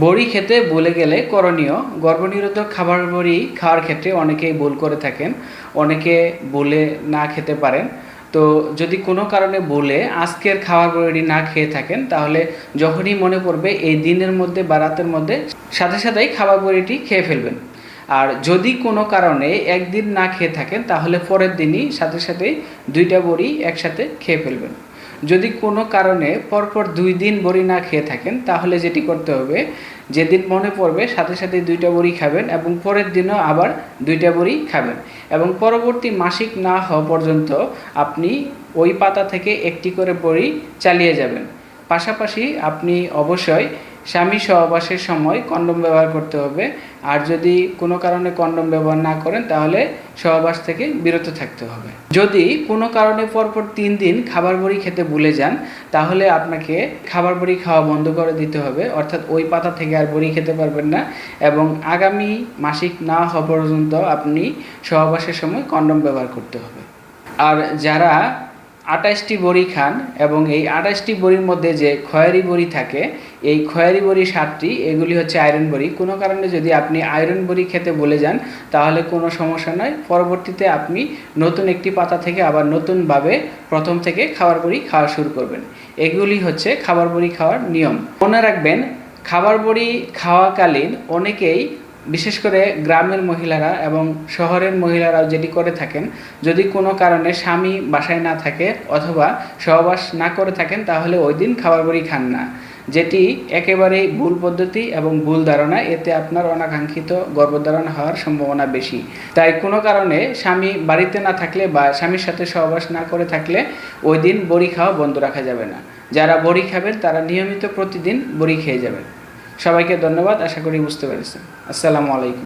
বড়ি খেতে ভুলে গেলে করণীয়। গর্ভনিরোধক খাবার বড়ি খাওয়ার ক্ষেত্রে অনেকেই ভুল করে থাকেন, অনেকে ভুলে না খেতে পারেন। তো যদি কোনো কারণে ভুলে আজকের খাবার বড়ি না খেয়ে থাকেন, তাহলে যখনই মনে পড়বে এই দিনের মধ্যে বা রাতের মধ্যে সাথে সাথেই খাবার বড়িটি খেয়ে ফেলবেন। আর যদি কোনো কারণে একদিন না খেয়ে থাকেন, তাহলে পরের দিনই সাথে সাথেই 2টা বড়ি একসাথে খেয়ে ফেলবেন। যদি কোনো কারণে পরপর 2 দিন বড়ি না খেয়ে থাকেন, তাহলে যেটি করতে হবে, যেদিন মনে পড়বে সাথে সাথে 2টা বড়ি খাবেন এবং পরের দিনও আবার 2টা বড়ি খাবেন এবং পরবর্তী মাসিক না হওয়া পর্যন্ত আপনি ওই পাতা থেকে একটি করে বড়ি চালিয়ে যাবেন। পাশাপাশি আপনি অবশ্যই স্বামী সহবাসের সময় কন্ডোম ব্যবহার করতে হবে। আর যদি কোনো কারণে কন্ডোম ব্যবহার না করেন, তাহলে সহবাস থেকে বিরত থাকতে হবে। যদি কোনো কারণে পরপর 3 দিন খাবার বড়ি খেতে ভুলে যান, তাহলে আপনাকে খাবার বড়ি খাওয়া বন্ধ করে দিতে হবে, অর্থাৎ ওই পাতা থেকে আর বড়ি খেতে পারবেন না এবং আগামী মাসিক না হওয়া পর্যন্ত আপনি সহবাসের সময় কন্ডোম ব্যবহার করতে হবে। আর যারা 28টি বড়ি খান এবং এই 28টি বড়ির মধ্যে যে খয়েরি বড়ি থাকে, এই খয়েরি বড়ি 7টি, এগুলি হচ্ছে আয়রন বড়ি। কোনো কারণে যদি আপনি আয়রন বড়ি খেতে ভুলে যান, তাহলে কোনো সমস্যা নয়, পরবর্তীতে আপনি নতুন একটি পাতা থেকে আবার নতুনভাবে প্রথম থেকে খাবার বড়ি খাওয়া শুরু করবেন। এগুলি হচ্ছে খাবার বড়ি খাওয়ার নিয়ম। মনে রাখবেন, খাবার বড়ি খাওয়াকালীন অনেকেই, বিশেষ করে গ্রামের মহিলারা এবং শহরের মহিলারাও যেটি করে থাকেন, যদি কোনো কারণে স্বামী বাসায় না থাকে অথবা সহবাস না করে থাকেন, তাহলে ওই দিন খাবার বড়ি খান না, যেটি একেবারেই ভুল পদ্ধতি এবং ভুল ধারণা। এতে আপনার অনাকাঙ্ক্ষিত গর্ভধারণ হওয়ার সম্ভাবনা বেশি। তাই কোনো কারণে স্বামী বাড়িতে না থাকলে বা স্বামীর সাথে সহবাস না করে থাকলে ওই দিন বড়ি খাওয়া বন্ধ রাখা যাবে না। যারা বড়ি খাবেন তারা নিয়মিত প্রতিদিন বড়ি খেয়ে যাবেন। সবাইকে ধন্যবাদ, আশা করি বুঝতে পেরেছেন। আসসালামু আলাইকুম।